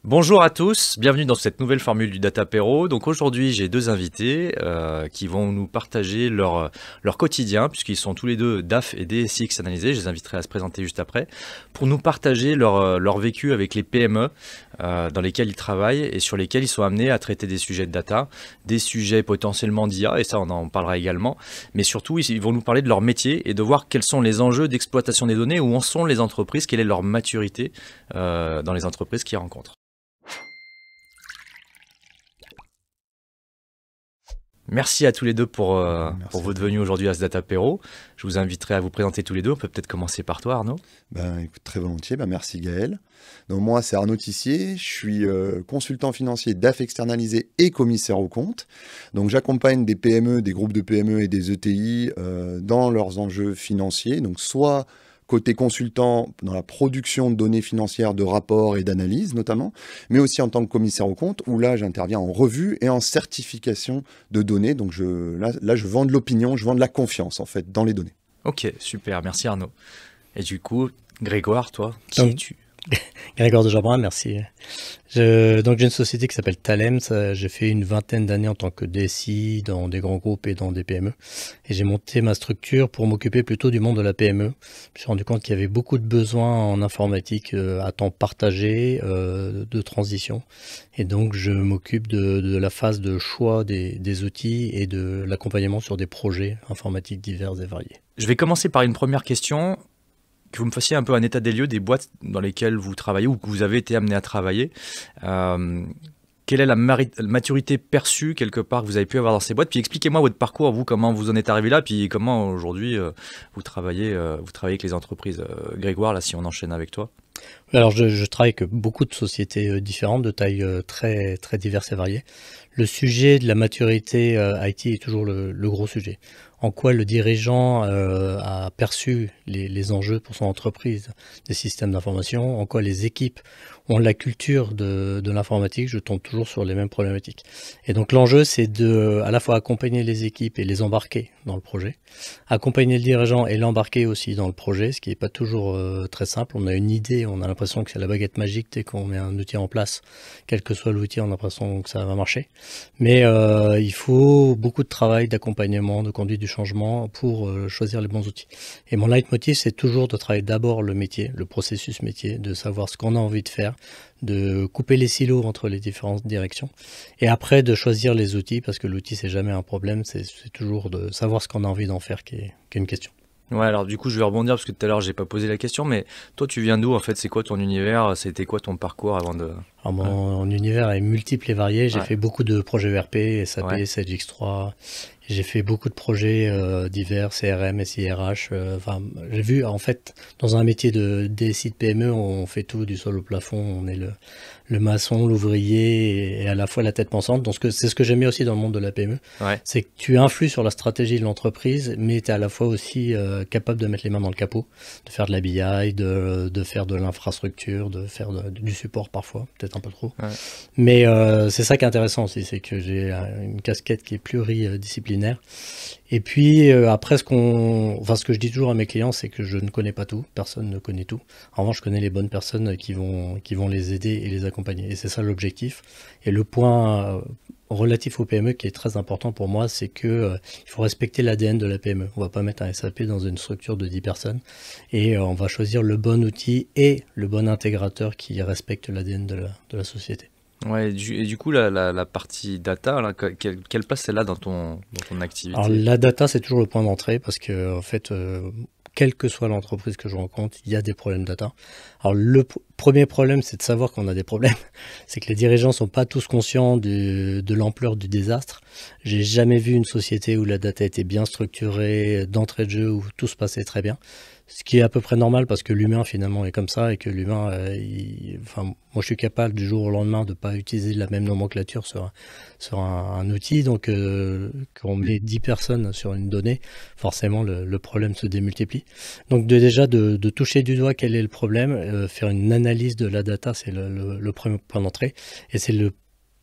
Bonjour à tous, bienvenue dans cette nouvelle formule du Datapéro. Donc aujourd'hui j'ai deux invités qui vont nous partager leur quotidien, puisqu'ils sont tous les deux DAF et DSX analysés. Je les inviterai à se présenter juste après, pour nous partager leur vécu avec les PME dans lesquels ils travaillent et sur lesquels ils sont amenés à traiter des sujets de data, des sujets potentiellement d'IA, et ça on en parlera également, mais surtout ils vont nous parler de leur métier et de voir quels sont les enjeux d'exploitation des données, où en sont les entreprises, quelle est leur maturité dans les entreprises qu'ils rencontrent. Merci à tous les deux pour votre venue aujourd'hui à ce Datapéro. Je vous inviterai à vous présenter tous les deux. On peut peut-être commencer par toi, Arnaud. Écoute, très volontiers. Merci Gaël. Donc, moi, c'est Arnaud Tissier. Je suis consultant financier DAF externalisé et commissaire aux comptes. Donc, j'accompagne des PME, des groupes de PME et des ETI dans leurs enjeux financiers. Donc, soit côté consultant dans la production de données financières, de rapports et d'analyses notamment, mais aussi en tant que commissaire aux comptes, où là, j'interviens en revue et en certification de données. Donc, là, je vends de l'opinion, je vends de la confiance, en fait, dans les données. Ok, super. Merci, Arnaud. Et du coup, Grégoire, toi, qui Donc, es-tu? Grégoire de Jabrin, merci. Donc j'ai une société qui s'appelle Talems. J'ai fait une vingtaine d'années en tant que DSI dans des grands groupes et dans des PME. Et j'ai monté ma structure pour m'occuper plutôt du monde de la PME. Je me suis rendu compte qu'il y avait beaucoup de besoins en informatique à temps partagé, de transition. Et donc je m'occupe de la phase de choix des outils et de l'accompagnement sur des projets informatiques divers et variés. Je vais commencer par une première question. Que vous me fassiez un peu un état des lieux des boîtes dans lesquelles vous travaillez ou que vous avez été amené à travailler. Quelle est la maturité perçue quelque part que vous avez pu avoir dans ces boîtes? Puis expliquez-moi votre parcours, vous, comment vous en êtes arrivé là, puis comment aujourd'hui vous travaillez avec les entreprises. Grégoire, là, si on enchaîne avec toi. Alors je travaille avec beaucoup de sociétés différentes, de tailles très, très diverses et variées. Le sujet de la maturité IT est toujours le gros sujet. En quoi le dirigeant a perçu les enjeux pour son entreprise des systèmes d'information, en quoi les équipes ont la culture de l'informatique, je tombe toujours sur les mêmes problématiques. Et donc l'enjeu, c'est de à la fois accompagner les équipes et les embarquer dans le projet, accompagner le dirigeant et l'embarquer aussi dans le projet, ce qui n'est pas toujours très simple. On a une idée, on a l'impression que c'est la baguette magique dès qu'on met un outil en place, quel que soit l'outil, on a l'impression que ça va marcher. Mais il faut beaucoup de travail, d'accompagnement, de conduite du changement pour choisir les bons outils. Et mon leitmotiv, c'est toujours de travailler d'abord le métier, le processus métier, de savoir ce qu'on a envie de faire, de couper les silos entre les différentes directions et après de choisir les outils, parce que l'outil c'est jamais un problème, c'est toujours de savoir ce qu'on a envie d'en faire qui est une question. Ouais, alors du coup, je vais rebondir parce que tout à l'heure, j'ai pas posé la question, mais toi, tu viens d'où en fait? C'est quoi ton univers? C'était quoi ton parcours avant de... Alors mon univers est multiple et varié. J'ai Ouais. fait beaucoup de projets ERP, SAP, Ouais. Sage X3. J'ai fait beaucoup de projets divers, CRM, SIRH. Enfin, j'ai vu en fait dans un métier de DSI de PME, on fait tout du sol au plafond. On est le maçon, l'ouvrier et à la fois la tête pensante. Donc c'est ce que j'aime bien aussi dans le monde de la PME, Ouais. c'est que tu influes sur la stratégie de l'entreprise, mais tu es à la fois aussi capable de mettre les mains dans le capot, de faire de la BI, de faire de l'infrastructure, de faire du support parfois, peut-être un peu trop. Ouais. Mais c'est ça qui est intéressant aussi, c'est que j'ai une casquette qui est pluridisciplinaire. Et puis après, ce que je dis toujours à mes clients, c'est que je ne connais pas tout, personne ne connaît tout. En revanche, je connais les bonnes personnes qui vont les aider et les accompagner. Et c'est ça l'objectif. Et le point relatif au PME qui est très important pour moi, c'est que il faut respecter l'ADN de la PME. On va pas mettre un SAP dans une structure de 10 personnes et on va choisir le bon outil et le bon intégrateur qui respecte l'ADN de la société. Ouais, et du coup, la partie data, là, quelle place elle a dans ton activité? Alors la data, c'est toujours le point d'entrée parce que en fait, quelle que soit l'entreprise que je rencontre, il y a des problèmes data. Alors le premier problème, c'est de savoir qu'on a des problèmes. C'est que les dirigeants sont pas tous conscients de l'ampleur du désastre. J'ai jamais vu une société où la data était bien structurée, d'entrée de jeu, où tout se passait très bien. Ce qui est à peu près normal parce que l'humain finalement est comme ça et que l'humain, moi je suis capable du jour au lendemain de pas utiliser la même nomenclature sur un outil. Donc quand on met 10 personnes sur une donnée, forcément le problème se démultiplie. Donc déjà de toucher du doigt quel est le problème, faire une analyse de la data, c'est le premier point d'entrée et c'est le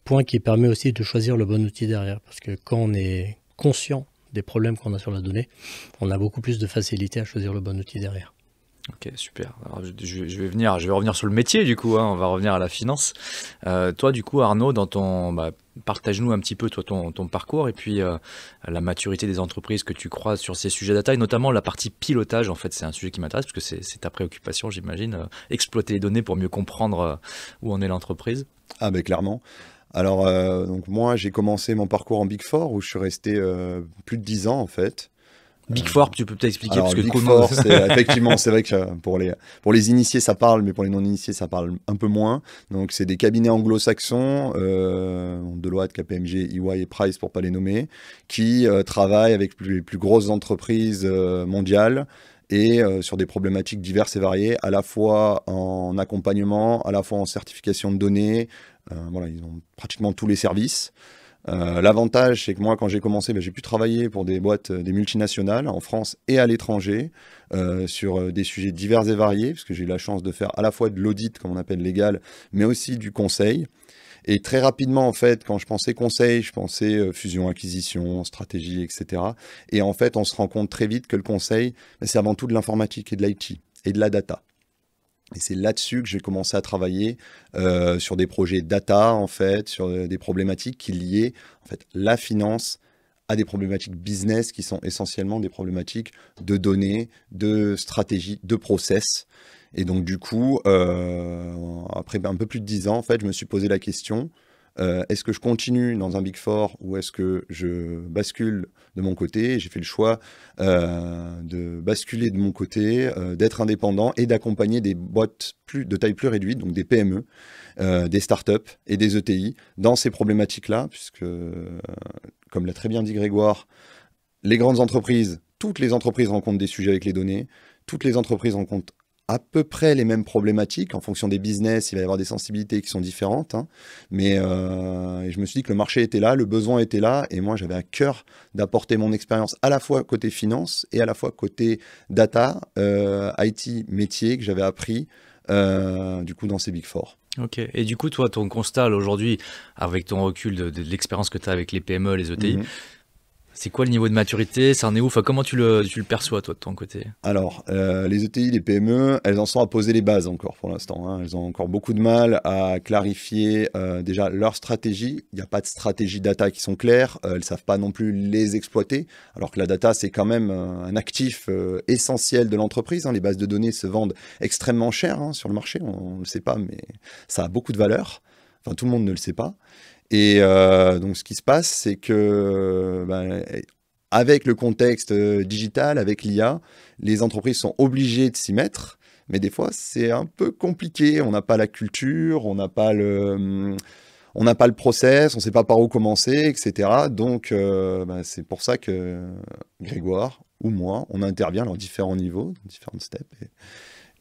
point qui permet aussi de choisir le bon outil derrière parce que quand on est conscient des problèmes qu'on a sur la donnée, on a beaucoup plus de facilité à choisir le bon outil derrière. Ok, super. Alors, je vais revenir sur le métier du coup, hein, on va revenir à la finance. Toi du coup Arnaud, partage-nous un petit peu toi, ton parcours et puis la maturité des entreprises que tu croises sur ces sujets data et notamment la partie pilotage. En fait, c'est un sujet qui m'intéresse parce que c'est ta préoccupation, j'imagine, exploiter les données pour mieux comprendre où en est l'entreprise. Ah ben clairement. Alors donc moi j'ai commencé mon parcours en Big Four où je suis resté plus de 10 ans en fait. Big Four, tu peux peut-être expliquer Alors, parce que Big comment... Four, effectivement, c'est vrai que pour les initiés, ça parle, mais pour les non-initiés, ça parle un peu moins. Donc, c'est des cabinets anglo-saxons, Deloitte, KPMG, EY et Price, pour pas les nommer, qui travaillent avec les plus grosses entreprises mondiales et sur des problématiques diverses et variées, à la fois en accompagnement, à la fois en certification de données. Voilà, ils ont pratiquement tous les services. L'avantage, c'est que moi, quand j'ai commencé, j'ai pu travailler pour des boîtes, des multinationales, en France et à l'étranger, sur des sujets divers et variés, parce que j'ai eu la chance de faire à la fois de l'audit, comme on appelle légal, mais aussi du conseil. Et très rapidement, en fait, quand je pensais conseil, je pensais fusion, acquisition, stratégie, etc. Et en fait, on se rend compte très vite que le conseil, c'est avant tout de l'informatique et de l'IT et de la data. Et c'est là-dessus que j'ai commencé à travailler sur des projets data, en fait, sur des problématiques qui liaient en fait, la finance à des problématiques business qui sont essentiellement des problématiques de données, de stratégie, de process. Et donc, du coup, après un peu plus de 10 ans, en fait, je me suis posé la question, est-ce que je continue dans un Big Four ou est-ce que je bascule de mon côté? J'ai fait le choix de basculer de mon côté, d'être indépendant et d'accompagner des boîtes de taille plus réduite, donc des PME, des startups et des ETI dans ces problématiques-là, puisque, comme l'a très bien dit Grégoire, les grandes entreprises, toutes les entreprises rencontrent des sujets avec les données, toutes les entreprises rencontrent à peu près les mêmes problématiques. En fonction des business, il va y avoir des sensibilités qui sont différentes. Hein. Mais je me suis dit que le marché était là, le besoin était là. Et moi, j'avais à cœur d'apporter mon expérience à la fois côté finance et à la fois côté data, IT, métier que j'avais appris du coup dans ces Big Four. Ok. Et du coup, toi, ton constat aujourd'hui, avec ton recul de l'expérience que tu as avec les PME, les ETI, c'est quoi le niveau de maturité? Ça en est où? Enfin, comment tu le perçois, toi, de ton côté? Alors, les ETI, les PME, elles en sont à poser les bases encore pour l'instant. Hein. Elles ont encore beaucoup de mal à clarifier déjà leur stratégie. Il n'y a pas de stratégie data qui sont claires. Elles ne savent pas non plus les exploiter. Alors que la data, c'est quand même un actif essentiel de l'entreprise. Hein. Les bases de données se vendent extrêmement cher sur le marché. On ne le sait pas, mais ça a beaucoup de valeur. Enfin, tout le monde ne le sait pas. Et donc, ce qui se passe, c'est que avec le contexte digital, avec l'IA, les entreprises sont obligées de s'y mettre. Mais des fois, c'est un peu compliqué. On n'a pas la culture, on n'a pas le process, on ne sait pas par où commencer, etc. Donc, c'est pour ça que Grégoire ou moi, on intervient dans différents niveaux, différentes steps,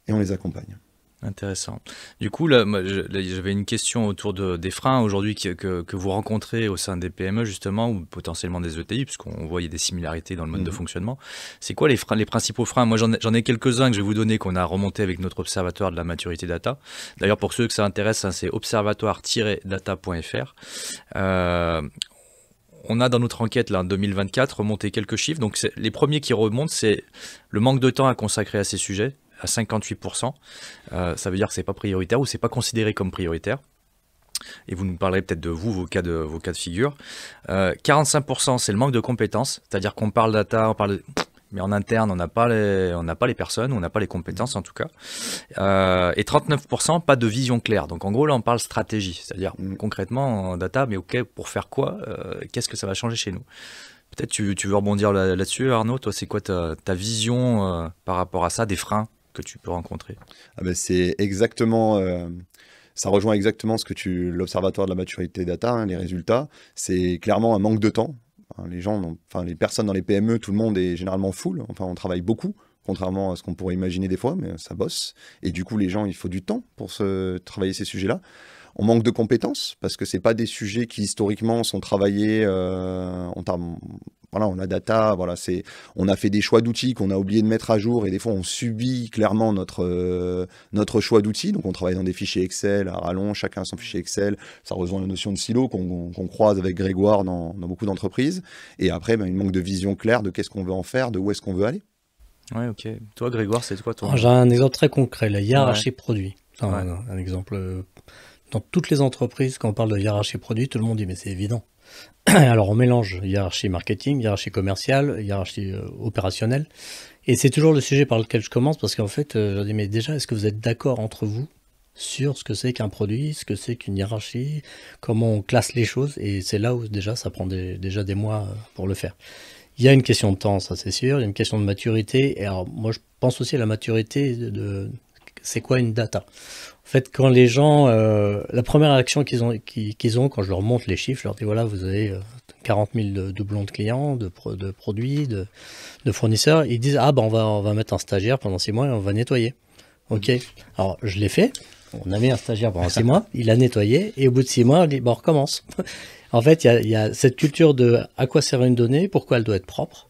et on les accompagne. Intéressant. Du coup, là, j'avais une question autour des freins aujourd'hui que vous rencontrez au sein des PME justement, ou potentiellement des ETI, puisqu'on voit il y a des similarités dans le mode de fonctionnement. C'est quoi les principaux freins? Moi, j'en ai quelques-uns que je vais vous donner, qu'on a remonté avec notre observatoire de la maturité data. D'ailleurs, pour ceux que ça intéresse, c'est observatoire-data.fr. On a dans notre enquête là, en 2024 remonté quelques chiffres. Donc, les premiers qui remontent, c'est le manque de temps à consacrer à ces sujets, à 58%. Ça veut dire que c'est pas prioritaire ou c'est pas considéré comme prioritaire. Et vous nous parlerez peut-être de vos cas de figure. 45%, c'est le manque de compétences. C'est-à-dire qu'on parle data, mais en interne, on n'a pas les personnes, on n'a pas les compétences en tout cas. Et 39%, pas de vision claire. Donc en gros, là, on parle stratégie. C'est-à-dire concrètement, en data, mais ok, pour faire quoi? Qu'est-ce que ça va changer chez nous? Peut-être tu veux rebondir là-dessus, Arnaud. Toi, c'est quoi ta vision par rapport à ça, des freins que tu peux rencontrer? C'est exactement, ça rejoint exactement ce que l'Observatoire de la maturité data, les résultats. C'est clairement un manque de temps. Les personnes dans les PME, tout le monde est généralement full. Enfin, on travaille beaucoup, contrairement à ce qu'on pourrait imaginer des fois, mais ça bosse. Et du coup, les gens, il faut du temps pour travailler ces sujets-là. On manque de compétences parce que c'est pas des sujets qui historiquement sont travaillés. On a data. On a fait des choix d'outils qu'on a oublié de mettre à jour et des fois on subit clairement notre choix d'outils. Donc on travaille dans des fichiers Excel à rallonge, chacun a son fichier Excel. Ça rejoint la notion de silo qu'on croise avec Grégoire dans beaucoup d'entreprises. Et après, il manque de vision claire de qu'est-ce qu'on veut en faire, de où est-ce qu'on veut aller. Ouais, ok. Toi, Grégoire, c'est quoi ton... J'ai un exemple très concret, la hiérarchie produit. Un exemple. Dans toutes les entreprises, quand on parle de hiérarchie produit, tout le monde dit mais c'est évident. Alors on mélange hiérarchie marketing, hiérarchie commerciale, hiérarchie opérationnelle. Et c'est toujours le sujet par lequel je commence parce qu'en fait, je dis mais déjà, est-ce que vous êtes d'accord entre vous sur ce que c'est qu'un produit, ce que c'est qu'une hiérarchie, comment on classe les choses? Et c'est là où déjà ça prend déjà des mois pour le faire. Il y a une question de temps, ça c'est sûr, il y a une question de maturité. Et alors moi je pense aussi à la maturité c'est quoi une data? En fait, quand les gens, la première réaction qu'ils ont quand je leur montre les chiffres, je leur dis voilà, vous avez 40 000 doublons de clients, de produits, de fournisseurs, ils disent ah ben on va mettre un stagiaire pendant 6 mois et on va nettoyer. Ok, alors je l'ai fait, on a mis un stagiaire pendant 6 mois, il a nettoyé et au bout de 6 mois on dit bon on recommence. En fait, il y a cette culture de à quoi sert une donnée, pourquoi elle doit être propre.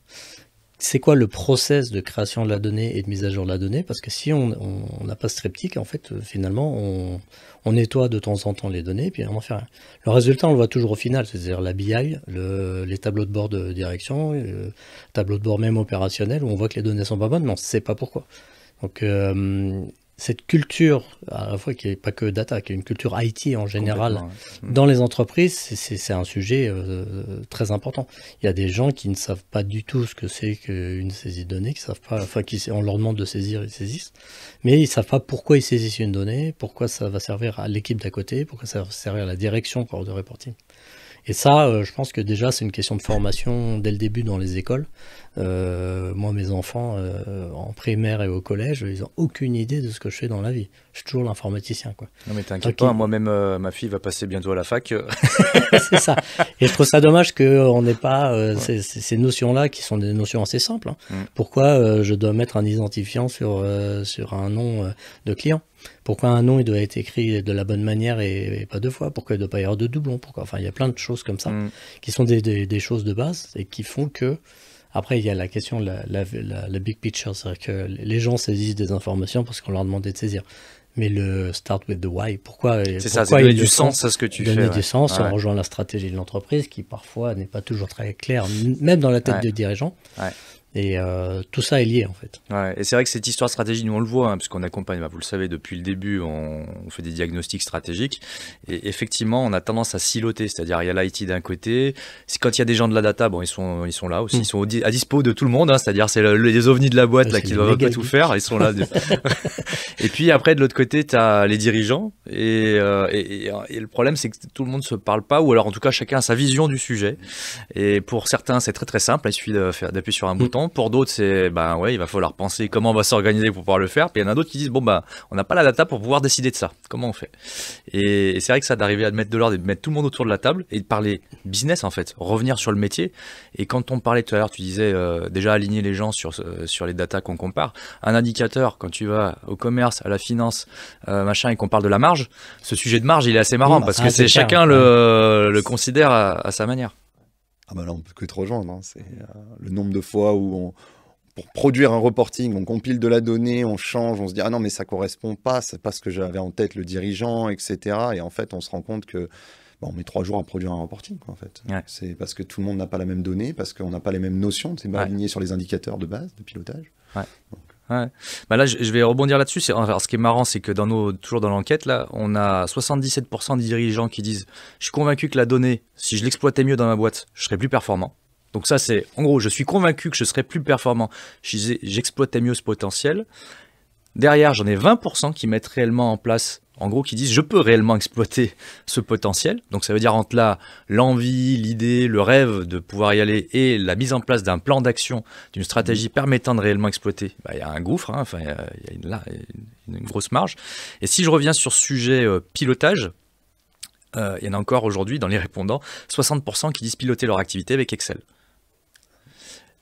C'est quoi le process de création de la donnée et de mise à jour de la donnée? Parce que si on n'a pas ce triptyque, en fait, finalement, on nettoie de temps en temps les données, puis on en fait rien. Le résultat, on le voit toujours au final, c'est-à-dire la BI, les tableaux de bord de direction, le tableau de bord même opérationnel, où on voit que les données sont pas bonnes, mais on ne sait pas pourquoi. Donc, cette culture, à la fois qui n'est pas que data, qui est une culture IT en général, dans les entreprises, c'est un sujet très important. Il y a des gens qui ne savent pas du tout ce que c'est qu'une saisie de données, qui savent pas, enfin, on leur demande de saisir, ils saisissent, mais ils ne savent pas pourquoi ils saisissent une donnée, pourquoi ça va servir à l'équipe d'à côté, pourquoi ça va servir à la direction pour de reporting. Et ça, je pense que déjà, c'est une question de formation dès le début dans les écoles. Moi, mes enfants, en primaire et au collège, ils n'ont aucune idée de ce que je fais dans la vie. Je suis toujours l'informaticien, quoi. Non, mais t'inquiète pas, moi-même, ma fille va passer bientôt à la fac. C'est ça. Et je trouve ça dommage qu'on n'ait pas ces notions-là, qui sont des notions assez simples. Pourquoi je dois mettre un identifiant sur un nom de client? Pourquoi un nom il doit être écrit de la bonne manière et pas 2 fois? Pourquoi il ne doit pas y avoir de doublons? Enfin, il y a plein de choses comme ça qui sont des choses de base et qui font que. Après, il y a la question, la big picture, c'est-à-dire que les gens saisissent des informations parce qu'on leur demandait de saisir. Mais le start with the why, pourquoi ça, c'est donner du sens à ce que tu fais. Donner du sens, on rejoint la stratégie de l'entreprise qui parfois n'est pas toujours très claire, même dans la tête des dirigeants. Et tout ça est lié en fait. Et c'est vrai que cette histoire de stratégie, nous on le voit, parce qu'on accompagne, vous le savez, depuis le début, on fait des diagnostics stratégiques. Et effectivement, on a tendance à siloter, c'est-à-dire il y a l'IT d'un côté. Quand il y a des gens de la data, bon, ils sont là aussi, ils sont à dispo de tout le monde, c'est-à-dire c'est les ovnis de la boîte là qui doivent un peu tout faire, ils sont là. Et puis après, de l'autre côté, tu as les dirigeants. Et le problème, c'est que tout le monde ne se parle pas, ou alors en tout cas, chacun a sa vision du sujet. Et pour certains, c'est très très simple, il suffit d'appuyer sur un bouton. Pour d'autres, c'est il va falloir penser comment on va s'organiser pour pouvoir le faire. Puis il y en a d'autres qui disent on n'a pas la data pour pouvoir décider de ça. Comment on fait? Et c'est vrai que ça d'arriver à mettre de l'ordre et de mettre tout le monde autour de la table et de parler business en fait, revenir sur le métier. Et quand on parlait tout à l'heure, tu disais déjà aligner les gens sur les datas qu'on compare. Un indicateur, quand tu vas au commerce, à la finance, et qu'on parle de la marge, ce sujet de marge, il est assez marrant parce que c'est chacun le considère à sa manière. Ah bah là, on peut que te rejoindre. Hein. C'est le nombre de fois où pour produire un reporting, on compile de la donnée, on change, on se dit ah non mais ça correspond pas, c'est pas ce que j'avais en tête le dirigeant, etc. Et en fait, on se rend compte que on met 3 jours à produire un reporting, quoi, en fait. C'est parce que tout le monde n'a pas la même donnée, parce qu'on n'a pas les mêmes notions, c'est pas aligné sur les indicateurs de base de pilotage. Donc, là, je vais rebondir là-dessus. Alors, ce qui est marrant, c'est que toujours dans l'enquête, là, on a 77% des dirigeants qui disent « Je suis convaincu que la donnée, si je l'exploitais mieux dans ma boîte, je serais plus performant. » Donc ça, c'est en gros, je suis convaincu que je serais plus performant si j'exploitais mieux ce potentiel. Derrière, j'en ai 20% qui mettent réellement en place, en gros, qui disent je peux réellement exploiter ce potentiel. Donc ça veut dire entre l'envie, l'idée, le rêve de pouvoir y aller et la mise en place d'un plan d'action, d'une stratégie permettant de réellement exploiter. Il y a un gouffre, il y a une grosse marge. Et si je reviens sur ce sujet pilotage, il y en a encore aujourd'hui dans les répondants, 60% qui disent piloter leur activité avec Excel.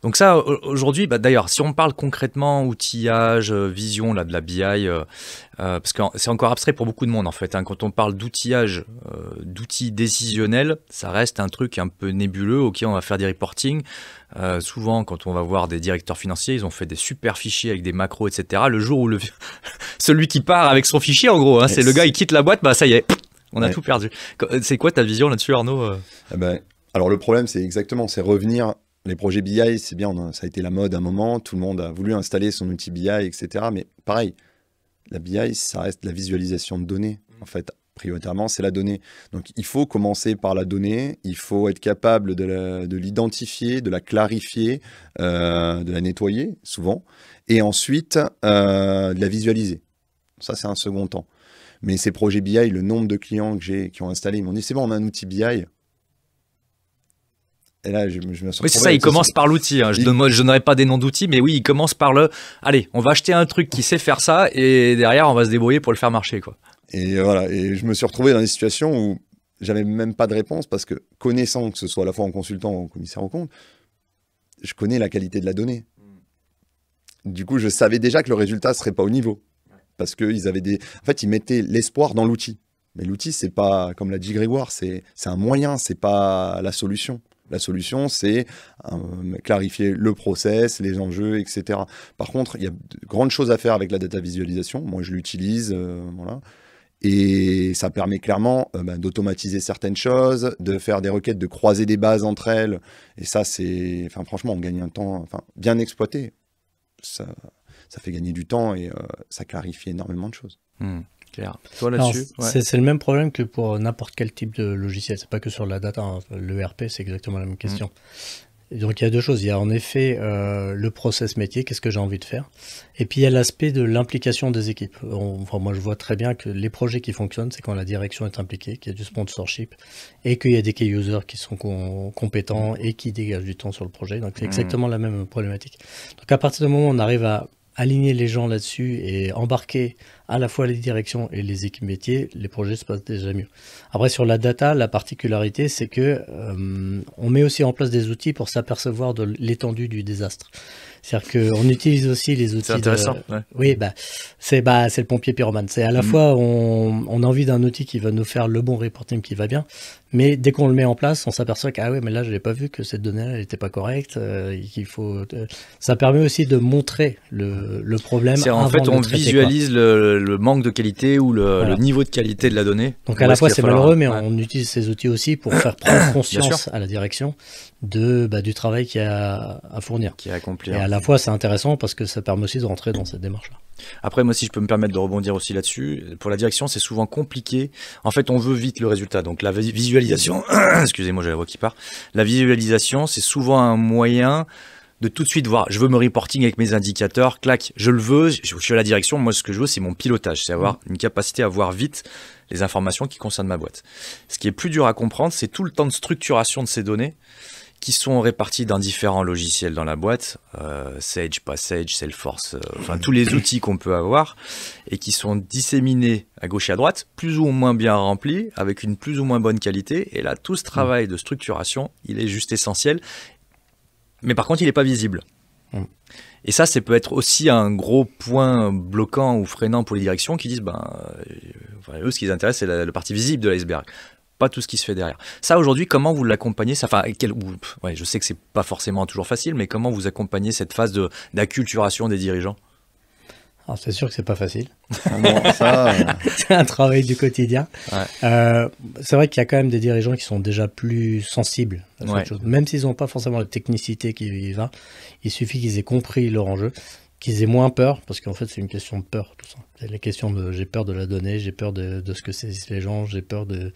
Donc ça, aujourd'hui, d'ailleurs, si on parle concrètement outillage, vision de la BI, parce que c'est encore abstrait pour beaucoup de monde en fait. Quand on parle d'outillage, d'outils décisionnels, ça reste un truc un peu nébuleux. Ok, on va faire des reporting. Souvent, quand on va voir des directeurs financiers, ils ont fait des super fichiers avec des macros, etc. Le jour où celui qui part avec son fichier, en gros, c'est le gars, il quitte la boîte, ça y est, on a tout perdu. C'est quoi ta vision là-dessus, Arnaud? Alors le problème, c'est revenir les projets BI, c'est bien, ça a été la mode à un moment, tout le monde a voulu installer son outil BI, etc. Mais pareil, la BI, ça reste la visualisation de données. En fait, prioritairement, c'est la donnée. Donc, il faut commencer par la donnée, il faut être capable de l'identifier, de la clarifier, de la nettoyer, souvent, et ensuite de la visualiser. Ça, c'est un second temps. Mais ces projets BI, le nombre de clients que j'ai qui ont installé, ils m'ont dit, c'est bon, on a un outil BI. Et là, je me suis oui, c'est ça, il commence par l'outil. Hein. Je ne donnerai pas des noms d'outils, mais oui, il commence par allez, on va acheter un truc qui sait faire ça, et derrière, on va se débrouiller pour le faire marcher, quoi. Et voilà, et je me suis retrouvé dans des situations où j'avais même pas de réponse, parce que connaissant, que ce soit à la fois en consultant ou en commissaire aux comptes, je connais la qualité de la donnée. Du coup, je savais déjà que le résultat serait pas au niveau. Parce qu'ils avaient en fait, ils mettaient l'espoir dans l'outil. Mais l'outil, c'est pas, comme l'a dit Grégoire, c'est un moyen, c'est pas la solution. La solution, c'est clarifier le process, les enjeux, etc. Par contre, il y a de grandes choses à faire avec la data visualisation. Moi, je l'utilise, voilà. Et ça permet clairement d'automatiser certaines choses, de faire des requêtes, de croiser des bases entre elles. Et ça, franchement, on gagne un temps, bien exploité. Ça fait gagner du temps et ça clarifie énormément de choses. Claire. Toi là-dessus, c'est le même problème que pour n'importe quel type de logiciel. C'est pas que sur la data. Hein. L'ERP, c'est exactement la même question. Et donc il y a deux choses. Il y a en effet le process métier, qu'est-ce que j'ai envie de faire. Et puis il y a l'aspect de l'implication des équipes. Moi je vois très bien que les projets qui fonctionnent, c'est quand la direction est impliquée, qu'il y a du sponsorship et qu'il y a des key users qui sont compétents et qui dégagent du temps sur le projet. Donc c'est exactement la même problématique. Donc à partir du moment où on arrive à aligner les gens là-dessus et embarquer à la fois les directions et les équipes métiers, les projets se passent déjà mieux. Après, sur la data, la particularité, c'est que on met aussi en place des outils pour s'apercevoir de l'étendue du désastre. C'est-à-dire qu'on utilise aussi les outils. C'est intéressant. Ouais. Oui, c'est le pompier pyromane. C'est à la fois, on a envie d'un outil qui va nous faire le bon reporting qui va bien, mais dès qu'on le met en place, on s'aperçoit que mais là, je n'ai pas vu que cette donnée elle n'était pas correcte. Qu'il faut. Ça permet aussi de montrer le problème. En fait, on visualise le manque de qualité ou le niveau de qualité de la donnée. Donc à la fois, c'est malheureux, mais on utilise ces outils aussi pour faire prendre conscience à la direction du travail qu'il y a à fournir. Qui est à accomplir. Et à la fois, c'est intéressant parce que ça permet aussi de rentrer dans cette démarche-là. Après, moi, si je peux me permettre de rebondir aussi là-dessus, pour la direction, c'est souvent compliqué. En fait, on veut vite le résultat. Donc, la visualisation, excusez-moi, j'ai la voix qui part. La visualisation, c'est souvent un moyen de tout de suite voir. Je veux me reporting avec mes indicateurs, clac, je le veux, je suis à la direction. Moi, ce que je veux, c'est mon pilotage. C'est avoir une capacité à voir vite les informations qui concernent ma boîte. Ce qui est plus dur à comprendre, c'est tout le temps de structuration de ces données qui sont répartis dans différents logiciels dans la boîte, Sage, pas Sage, Salesforce, tous les outils qu'on peut avoir, et qui sont disséminés à gauche et à droite, plus ou moins bien remplis, avec une plus ou moins bonne qualité. Et là, tout ce travail de structuration, il est juste essentiel. Mais par contre, il n'est pas visible. Et ça peut être aussi un gros point bloquant ou freinant pour les directions qui disent, eux, ce qui les intéresse, c'est la partie visible de l'iceberg. Pas tout ce qui se fait derrière. Ça, aujourd'hui, comment vous l'accompagnez? Je sais que c'est pas forcément toujours facile, mais comment vous accompagnez cette phase d'acculturation des dirigeants? Alors, c'est sûr que c'est pas facile. C'est un travail du quotidien. Ouais. C'est vrai qu'il y a quand même des dirigeants qui sont déjà plus sensibles à cette chose. Même s'ils n'ont pas forcément la technicité qui y va, il suffit qu'ils aient compris leur enjeu, qu'ils aient moins peur, parce qu'en fait, c'est une question de peur, tout ça. C'est la question de j'ai peur de la donnée, j'ai peur de ce que saisissent les gens, j'ai peur de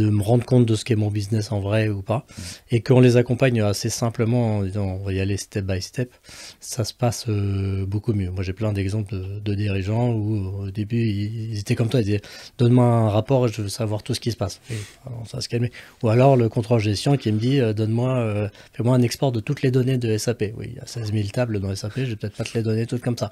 me rendre compte de ce qu'est mon business en vrai ou pas, et qu'on les accompagne assez simplement en disant on va y aller step by step, ça se passe beaucoup mieux. Moi j'ai plein d'exemples de dirigeants où au début ils étaient comme toi, ils disaient donne-moi un rapport et je veux savoir tout ce qui se passe. Et, alors, ça va se calmer. Ou alors le contrôle gestion qui me dit fais-moi un export de toutes les données de SAP. Oui, il y a 16 000 tables dans SAP, je vais peut-être pas te les donner toutes comme ça.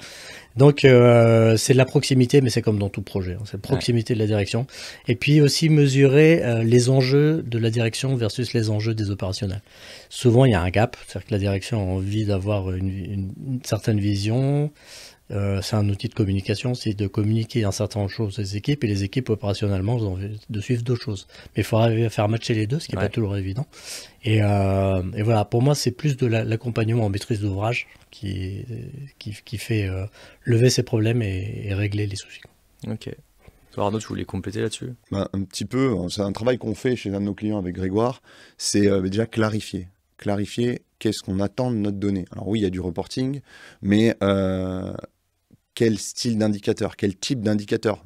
Donc c'est de la proximité, mais c'est comme dans tout projet, c'est la proximité de la direction. Et puis aussi mesurer les enjeux de la direction versus les enjeux des opérationnels. Souvent, il y a un gap, c'est-à-dire que la direction a envie d'avoir une certaine vision. C'est un outil de communication, c'est de communiquer un certain nombre de choses aux équipes, et les équipes opérationnellement ont envie de suivre d'autres choses. Mais il faut arriver à faire matcher les deux, ce qui n'est pas toujours évident. Et voilà, pour moi, c'est plus de l'accompagnement en maîtrise d'ouvrage qui fait lever ces problèmes et régler les soucis. Ok. Arnaud, tu voulais compléter là-dessus? Un petit peu, c'est un travail qu'on fait chez un de nos clients avec Grégoire, c'est déjà clarifier. clarifier qu'est-ce qu'on attend de notre donnée. Alors oui, il y a du reporting, mais quel style d'indicateur, quel type d'indicateur.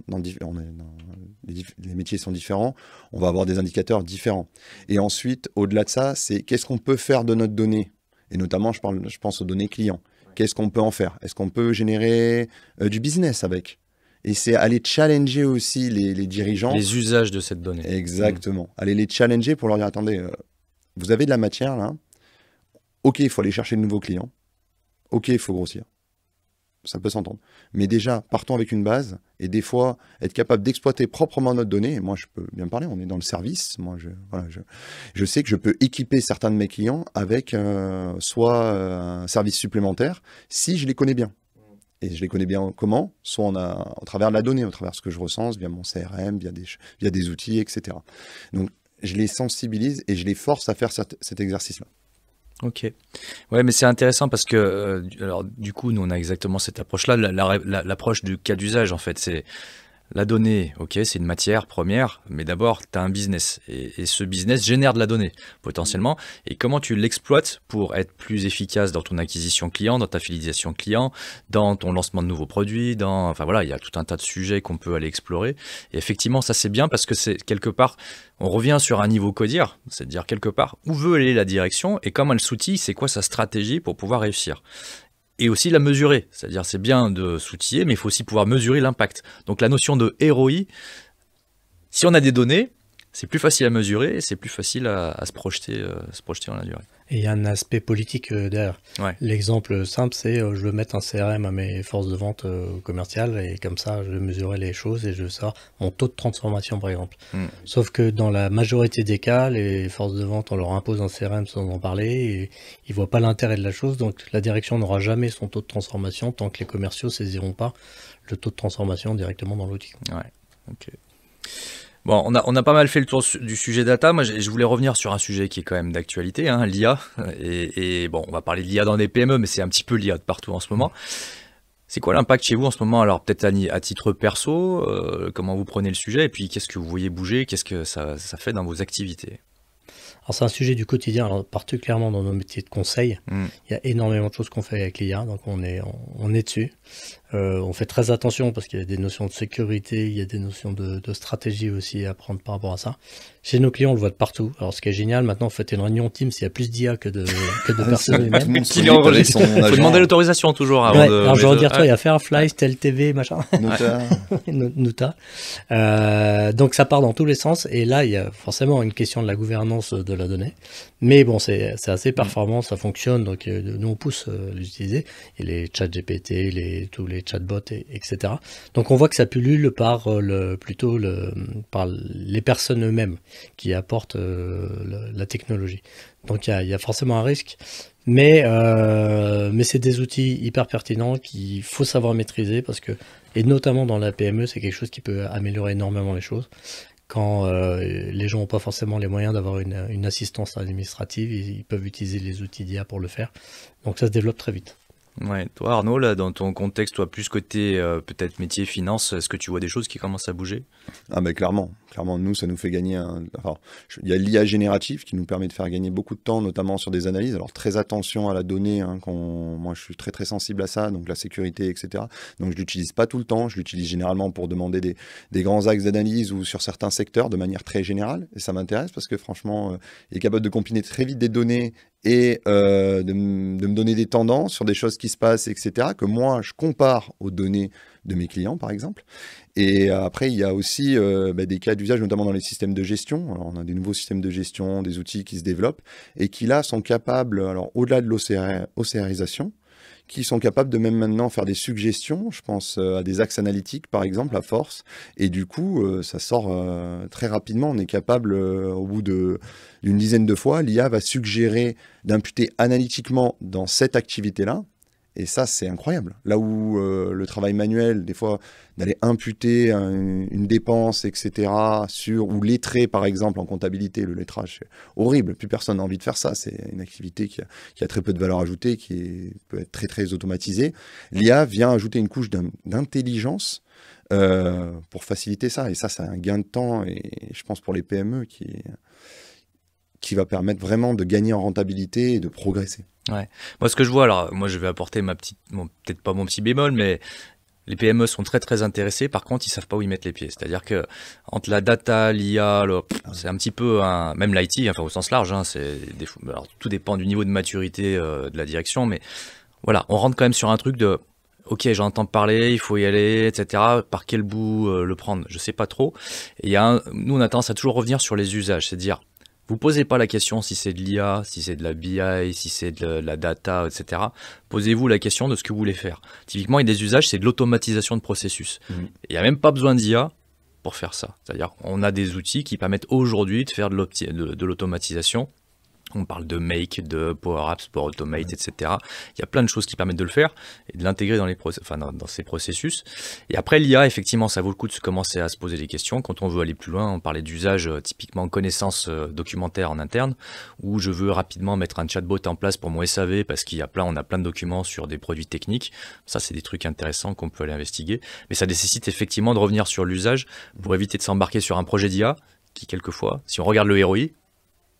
Les métiers sont différents, on va avoir des indicateurs différents. Et ensuite, au-delà de ça, c'est qu'est-ce qu'on peut faire de notre donnée. Et notamment, je pense aux données clients. Qu'est-ce qu'on peut en faire? Est-ce qu'on peut générer du business avec? Et c'est aller challenger aussi les dirigeants. Les usages de cette donnée. Exactement. Aller les challenger pour leur dire, attendez, vous avez de la matière là. Ok, il faut aller chercher de nouveaux clients. Ok, il faut grossir. Ça peut s'entendre. Mais déjà, partons avec une base et des fois, être capable d'exploiter proprement notre donnée. Et moi, je peux bien parler, on est dans le service. Moi, je sais que je peux équiper certains de mes clients avec soit un service supplémentaire si je les connais bien. Et je les connais bien comment? Soit au travers de la donnée, au travers de ce que je recense, via mon CRM, via des outils, etc. Donc, je les sensibilise et je les force à faire cet exercice-là. Ok. Ouais, mais c'est intéressant parce que, alors, du coup, nous, on a exactement cette approche-là, l'approche du cas d'usage, en fait. C'est la donnée, ok, c'est une matière première, mais d'abord, tu as un business. Et ce business génère de la donnée, potentiellement. Et comment tu l'exploites pour être plus efficace dans ton acquisition client, dans ta fidélisation client, dans ton lancement de nouveaux produits, enfin voilà, il y a tout un tas de sujets qu'on peut aller explorer. Et effectivement, ça c'est bien parce que c'est quelque part, on revient sur un niveau codir, c'est-à-dire quelque part, où veut aller la direction et comment elle s'outille, c'est quoi sa stratégie pour pouvoir réussir. Et aussi la mesurer, c'est-à-dire c'est bien de s'outiller, mais il faut aussi pouvoir mesurer l'impact. Donc la notion de ROI, si on a des données, c'est plus facile à mesurer et c'est plus facile à se projeter dans la durée. Et il y a un aspect politique derrière. Ouais. L'exemple simple, c'est je veux mettre un CRM à mes forces de vente commerciales et comme ça, je vais mesurer les choses et je veux savoir mon taux de transformation, par exemple. Sauf que dans la majorité des cas, les forces de vente, on leur impose un CRM sans en parler et ils voient pas l'intérêt de la chose. Donc la direction n'aura jamais son taux de transformation tant que les commerciaux saisiront pas le taux de transformation directement dans l'outil. Ouais, ok. Bon, on a pas mal fait le tour du sujet data. Moi, je voulais revenir sur un sujet qui est quand même d'actualité, hein, l'IA. Et bon, on va parler de l'IA dans les PME, mais c'est un petit peu l'IA de partout en ce moment. C'est quoi l'impact chez vous en ce moment? Alors, peut-être à titre perso, comment vous prenez le sujet? Et puis, qu'est-ce que vous voyez bouger? Qu'est-ce que ça fait dans vos activités? Alors c'est un sujet du quotidien, alors particulièrement dans nos métiers de conseil. Il y a énormément de choses qu'on fait avec l'IA, donc on est dessus. On fait très attention parce qu'il y a des notions de sécurité, il y a des notions de stratégie aussi à prendre par rapport à ça. Chez nos clients, on le voit de partout. Alors ce qui est génial, maintenant, vous faites une réunion Teams, il y a plus d'IA que de personnes humaines. Il faut demander l'autorisation toujours avant de... Alors je vais dire, toi, il y a Fairfly, Tel TV, machin. Nuta. Donc ça part dans tous les sens et là, il y a forcément une question de la gouvernance de la donnée. Mais bon, c'est assez performant, ça fonctionne, donc nous on pousse l'utiliser. Et les chats GPT, tous les chatbots, etc. Donc on voit que ça pullule par par les personnes eux-mêmes qui apportent la technologie. Donc il y a forcément un risque, mais c'est des outils hyper pertinents qu'il faut savoir maîtriser et notamment dans la PME, c'est quelque chose qui peut améliorer énormément les choses. Quand les gens n'ont pas forcément les moyens d'avoir une assistance administrative, ils peuvent utiliser les outils d'IA pour le faire. Donc ça se développe très vite. Ouais. Toi Arnaud, là, dans ton contexte, toi plus côté peut-être métier finance, est-ce que tu vois des choses qui commencent à bouger? Ah mais clairement, nous ça nous fait gagner il y a l'IA générative qui nous permet de faire gagner beaucoup de temps, notamment sur des analyses. Alors très attention à la donnée, hein, moi je suis très très sensible à ça, donc la sécurité, etc. Donc je l'utilise pas tout le temps, je l'utilise généralement pour demander des grands axes d'analyse ou sur certains secteurs de manière très générale. Et ça m'intéresse parce que franchement, il est capable de combiner très vite des données et de me donner des tendances sur des choses qui se passent, etc., que moi, je compare aux données de mes clients, par exemple. Et après, il y a aussi des cas d'usage, notamment dans les systèmes de gestion. Alors, on a des nouveaux systèmes de gestion, des outils qui se développent et qui, là, sont capables, alors au-delà de l'OCRisation, qui sont capables de même maintenant faire des suggestions. Je pense à des axes analytiques, par exemple, à force. Et du coup, ça sort très rapidement. On est capable, au bout d'une dizaine de fois, l'IA va suggérer d'imputer analytiquement dans cette activité-là. Et ça, c'est incroyable. Là où le travail manuel, des fois, d'aller imputer une dépense, etc., ou lettrer, par exemple, en comptabilité, le lettrage, c'est horrible. Plus personne n'a envie de faire ça. C'est une activité qui a très peu de valeur ajoutée, peut être très, très automatisée. L'IA vient ajouter une couche d'intelligence pour faciliter ça. Et ça, c'est un gain de temps, et je pense pour les PME qui qui va permettre vraiment de gagner en rentabilité et de progresser. Ouais. Moi, ce que je vois, alors moi je vais apporter peut-être pas mon petit bémol, mais les PME sont très très intéressés. Par contre, ils savent pas où ils mettent les pieds. C'est-à-dire que entre la data, l'IA, c'est un petit peu même l'IT, enfin au sens large. Hein, alors, tout dépend du niveau de maturité de la direction, mais voilà, on rentre quand même sur un truc de ok, j'entends parler, il faut y aller, etc. Par quel bout le prendre? Je sais pas trop. Et nous, on a tendance à toujours revenir sur les usages, c'est-à-dire vous posez pas la question si c'est de l'IA, si c'est de la BI, si c'est de la data, etc. Posez-vous la question de ce que vous voulez faire. Typiquement, il y a des usages, c'est de l'automatisation de processus. Il n'y a même pas besoin d'IA pour faire ça. C'est-à-dire qu'on a des outils qui permettent aujourd'hui de faire de l'automatisation. On parle de Make, de Power Apps, Power Automate, etc. Il y a plein de choses qui permettent de le faire et de l'intégrer dans ces processus. Et après, l'IA, effectivement, ça vaut le coup de commencer à se poser des questions. Quand on veut aller plus loin, on parlait d'usage typiquement connaissance documentaire en interne, où je veux rapidement mettre un chatbot en place pour mon SAV parce on a plein de documents sur des produits techniques. Ça, c'est des trucs intéressants qu'on peut aller investiguer. Mais ça nécessite effectivement de revenir sur l'usage pour éviter de s'embarquer sur un projet d'IA qui, quelquefois, si on regarde le ROI,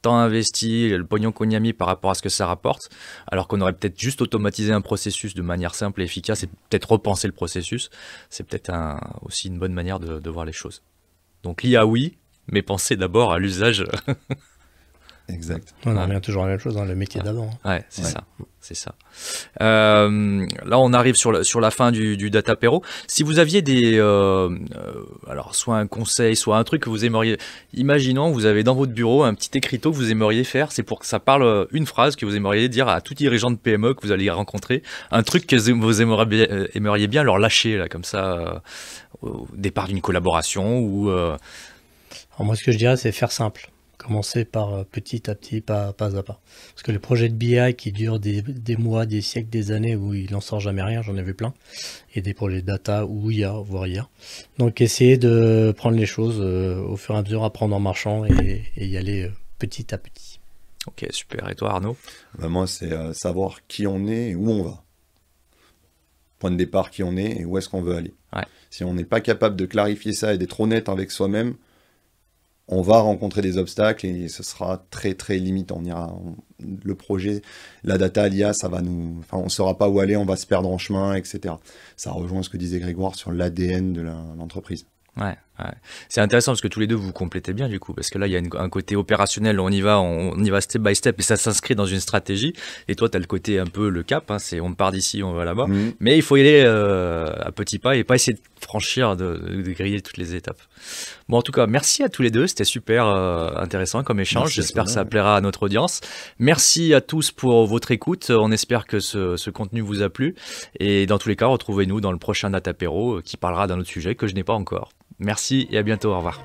temps investi, le pognon qu'on y a mis par rapport à ce que ça rapporte, alors qu'on aurait peut-être juste automatisé un processus de manière simple et efficace et peut-être repenser le processus, c'est peut-être aussi une bonne manière de voir les choses. Donc l'IA oui, mais pensez d'abord à l'usage. Exact. On en revient toujours à la même chose, le métier d'avant. Ouais, c'est ça. C'est ça. Là, on arrive sur la fin du Datapéro. Si vous aviez alors soit un conseil, soit un truc que vous aimeriez, imaginons, vous avez dans votre bureau un petit écriteau que vous aimeriez faire, c'est pour que ça parle une phrase que vous aimeriez dire à tout dirigeant de PME que vous allez rencontrer, un truc que vous aimeriez bien leur lâcher, là, comme ça, au départ d'une collaboration ou... Alors moi, ce que je dirais, c'est faire simple. Commencer par petit à petit, pas à pas. Parce que les projets de BI qui durent des mois, des siècles, des années, où il n'en sort jamais rien, j'en ai vu plein. Et des projets de data où IA, voire IA. Donc essayer de prendre les choses au fur et à mesure, apprendre en marchant et y aller petit à petit. Ok, super. Et toi, Arnaud? Moi, c'est savoir qui on est et où on va. Point de départ, qui on est et où est-ce qu'on veut aller. Ouais. Si on n'est pas capable de clarifier ça et d'être honnête avec soi-même, on va rencontrer des obstacles et ce sera très très limitant. Le projet, la data, l'IA, on ne saura pas où aller, on va se perdre en chemin, etc. Ça rejoint ce que disait Grégoire sur l'ADN de l'entreprise. Ouais. C'est intéressant parce que tous les deux vous complétez bien du coup, parce que là il y a un côté opérationnel, on y va step by step et ça s'inscrit dans une stratégie, et toi tu as le côté un peu le cap, hein, c'est on part d'ici, on va là-bas, mais il faut y aller à petits pas et pas essayer de franchir, de griller toutes les étapes. Bon, en tout cas, merci à tous les deux, c'était super intéressant comme échange, j'espère que ça plaira à notre audience. Merci à tous pour votre écoute, on espère que ce contenu vous a plu, et dans tous les cas retrouvez-nous dans le prochain Datapéro qui parlera d'un autre sujet que je n'ai pas encore. Merci et à bientôt, au revoir.